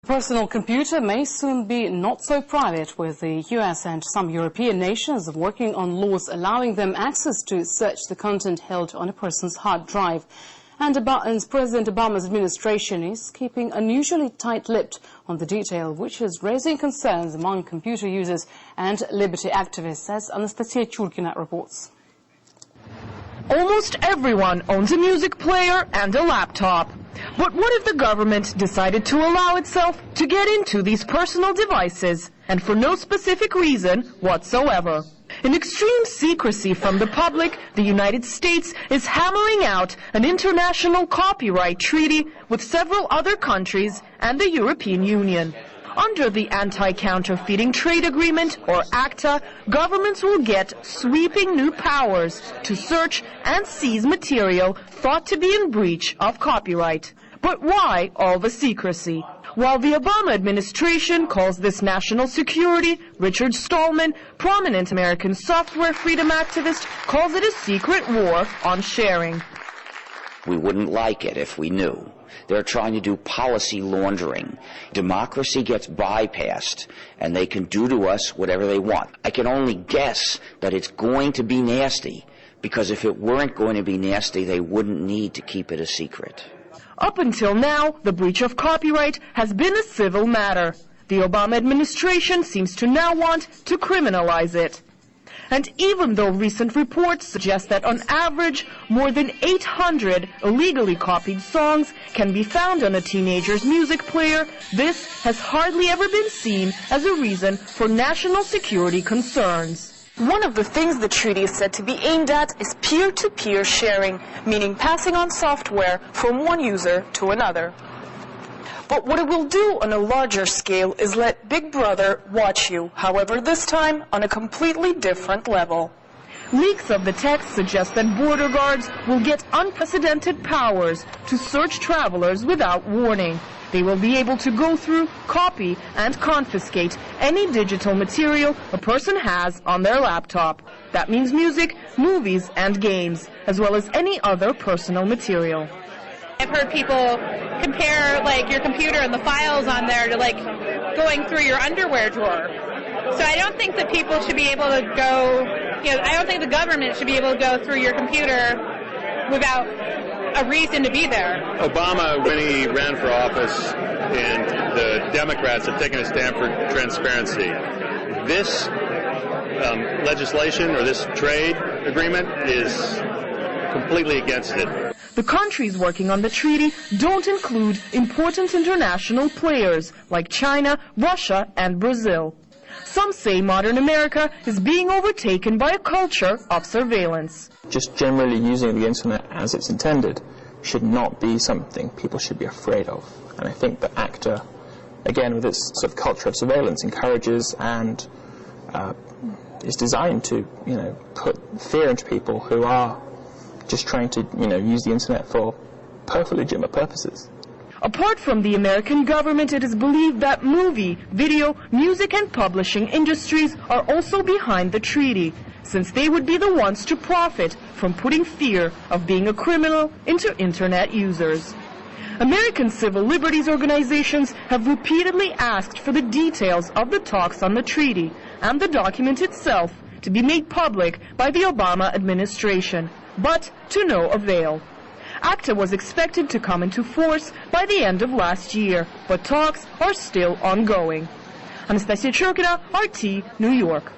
Personal computer may soon be not so private, with the US and some European nations working on laws allowing them access to search the content held on a person's hard drive. And President Obama's administration is keeping unusually tight-lipped on the detail, which is raising concerns among computer users and liberty activists, as Anastasia Churkina reports. Almost everyone owns a music player and a laptop. But what if the government decided to allow itself to get into these personal devices, and for no specific reason whatsoever? In extreme secrecy from the public, the United States is hammering out an international copyright treaty with several other countries and the European Union. Under the Anti-Counterfeiting Trade Agreement, or ACTA, governments will get sweeping new powers to search and seize material thought to be in breach of copyright. But why all the secrecy? While the Obama administration calls this national security, Richard Stallman, prominent American software freedom activist, calls it a secret war on sharing. We wouldn't like it if we knew. They're trying to do policy laundering. Democracy gets bypassed, and they can do to us whatever they want. I can only guess that it's going to be nasty, because if it weren't going to be nasty, they wouldn't need to keep it a secret. Up until now, the breach of copyright has been a civil matter. The Obama administration seems to now want to criminalize it. And even though recent reports suggest that on average more than 800 illegally copied songs can be found on a teenager's music player, this has hardly ever been seen as a reason for national security concerns. One of the things the treaty is said to be aimed at is peer-to-peer sharing, meaning passing on software from one user to another. But what it will do on a larger scale is let Big Brother watch you, however this time on a completely different level. Leaks of the text suggest that border guards will get unprecedented powers to search travelers without warning. They will be able to go through, copy, and confiscate any digital material a person has on their laptop. That means music, movies, and games, as well as any other personal material. I've heard people compare your computer and the files on there to going through your underwear drawer. So I don't think that people should be able to go, I don't think the government should be able to go through your computer without a reason to be there. Obama, when he ran for office, and the Democrats have taken a stand for transparency. This legislation or this trade agreement is completely against it. The countries working on the treaty don't include important international players like China, Russia, and Brazil. Some say modern America is being overtaken by a culture of surveillance. Just generally using the internet as it's intended should not be something people should be afraid of. And I think that ACTA, again, with its sort of culture of surveillance, encourages and is designed to, put fear into people who are just trying to, use the internet for perfectly legitimate purposes. Apart from the American government, it is believed that movie, video, music, and publishing industries are also behind the treaty, since they would be the ones to profit from putting fear of being a criminal into internet users. American civil liberties organizations have repeatedly asked for the details of the talks on the treaty and the document itself to be made public by the Obama administration, but to no avail. ACTA was expected to come into force by the end of last year, but talks are still ongoing. Anastasia Churkina, RT, New York.